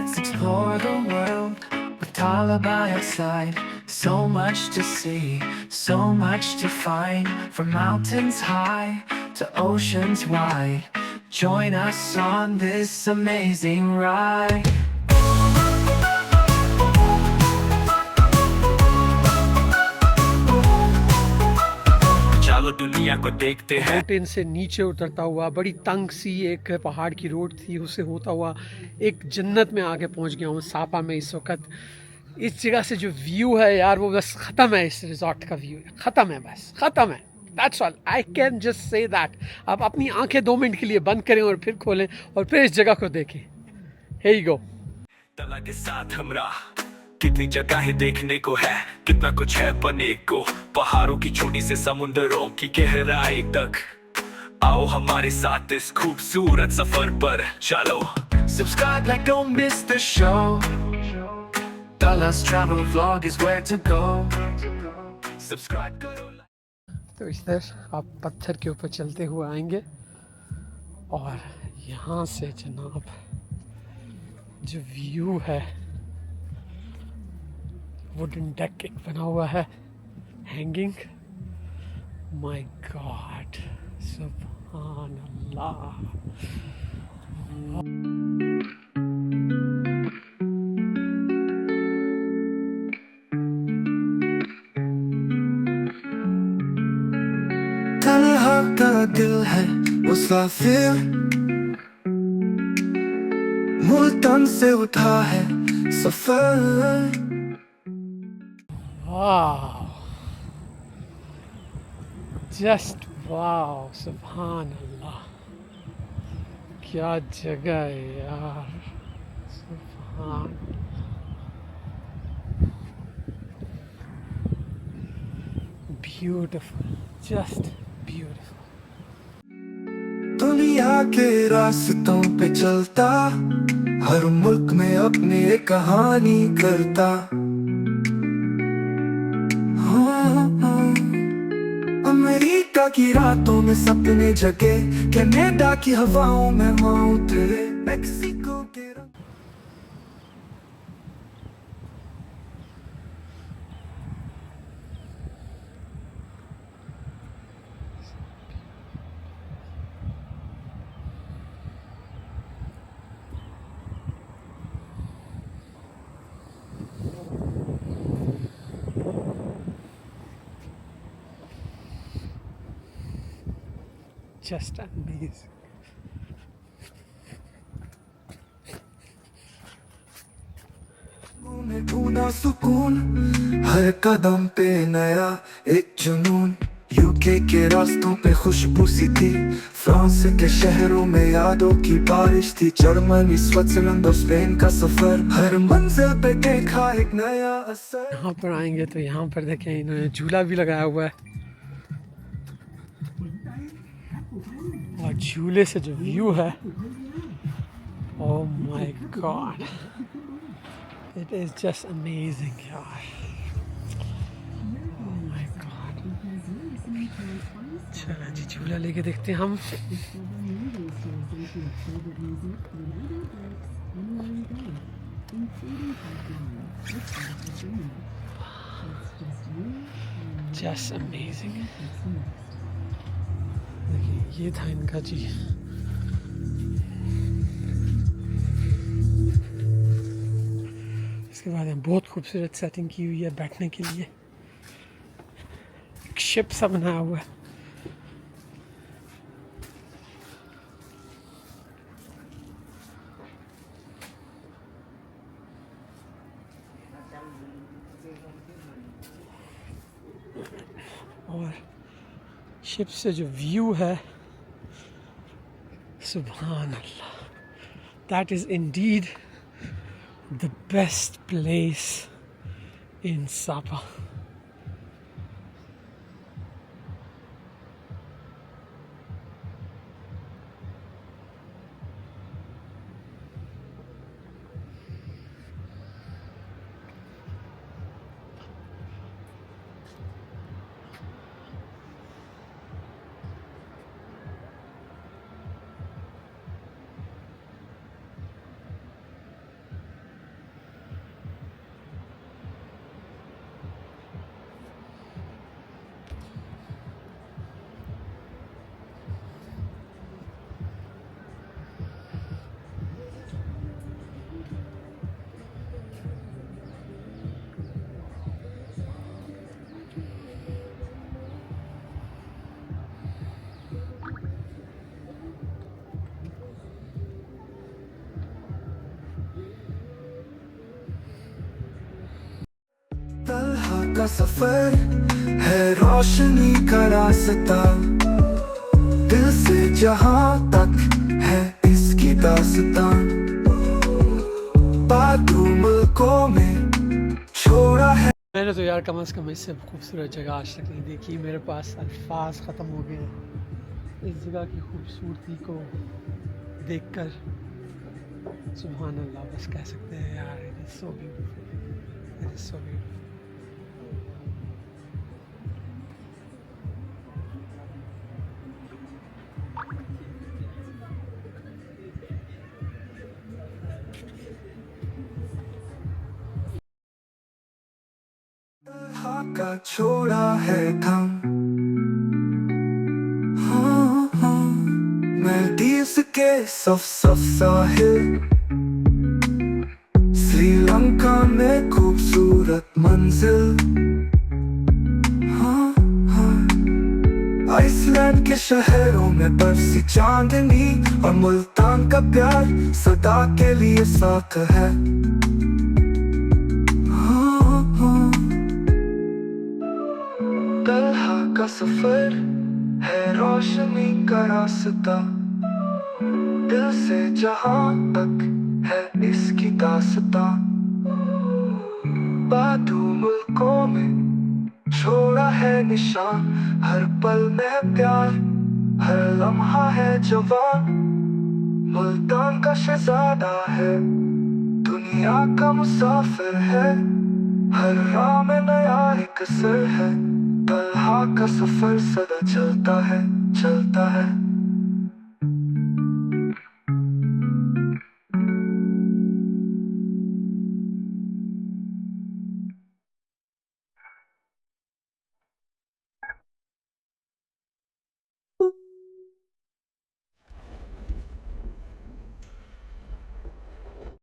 Let's explore the world with Tala by our side. So much to see, so much to find. From mountains high to oceans wide, join us on this amazing ride. चलो दुनिया को देखते हैं। Mountain से नीचे उतरता हुआ बड़ी तंग सी एक पहाड़ की रोड थी, उससे होता हुआ एक जन्नत में आके पहुंच गया हूँ सापा में इस वक्त। इस जगह से जो व्यू है यार वो बस ख़त्म है। इस रिजॉर्ट का व्यू ख़त्म है, बस ख़त्म है। That's all, I can just say that. आप अपनी आंखें 2 मिनट के लिए बंद करें और फिर खोलें और फिर इस जगह को देखें। Here you go. तला के साथ हमरा कितनी जगहें देखने को है, कितना कुछ है बने को। पहाड़ों की चोटी से समुद्रों की गहराई तक, आओ हमारे साथ इस खूबसूरत सफर पर चलो। Subscribe like don't miss the show. Tala's travel vlog is where to go. Subscribe करो। तो इस तरह आप पत्थर के ऊपर चलते हुए आएंगे और यहाँ से जनाब जो व्यू है, वुडन डेक एक बना हुआ है हैंगिंग। माय गॉड, सुभान अल्लाह। तन्हा का दिल है मुसाफिर, मुल्तान से उठा है सफर। वाह, जस्ट वाह, सुभान अल्लाह, क्या जगह है यार, सुभान। Beautiful, just beautiful. दुनिया के रास्तों पे चलता, हर मुल्क में अपनी एक कहानी करता। अमेरिका की रातों में सपने जगे, कनाडा की हवाओं में माउंट उतरे, मेक्सिको के Just amazing. में ढूंढा सुकून, हर कदम पे नया एक जुनून। यूके के रास्तों पे खुशबू सी थी, फ्रांस के शहरों में यादों की बारिश थी। जर्मनी, स्विट्जरलैंड और स्पेन का सफर, हर मंजिल पे देखा एक नया असर। यहाँ पर आएंगे तो यहाँ पर देखें इन्होंने झूला भी लगाया हुआ है, और झूले से जो व्यू है, oh my god, it is just amazing यार। ओह माय गॉड, चला जी झूला लेके देखते हैं हम। Just amazing. देखिए ये था इनका जी, इसके बाद यहाँ बहुत खूबसूरत सेटिंग की हुई है बैठने के लिए, एक शिप सा बनाया हुआ है। और शिप से जो व्यू है, सुभान अल्लाह, that is indeed the best place in Sapa. का सफर है रोशनी का रास्ता, दिल से जहां तक है इसकी दास्तां। बादू मुल्कों में छोड़ा है। मैंने तो यार कम से कम इससे खूबसूरत जगह आज तक नहीं देखी। मेरे पास अल्फाज ख़त्म हो गए इस जगह की खूबसूरती को देखकर। सुभान अल्लाह, बस कह सकते हैं यार, it is so beautiful, it is so beautiful. का छोड़ा है थम, हाँ, मालदीव्स के सफ साहिल, श्रीलंका में खूबसूरत मंजिल, आइसलैंड के शहरों में बरसी चांदनी, और मुल्तान का प्यार सदा के लिए साथ है। तलहा का सफर है रोशनी का रास्ता, दिल से जहां तक है इसकी दास्तां। बादू मुल्कों में छोड़ा है निशान, हर पल में प्यार, हर लम्हा है जवान। मुल्तान का शहजादा है, दुनिया का मुसाफिर है, हर राह में नया एक सर है। तलहा का सफर सदा चलता है, चलता है।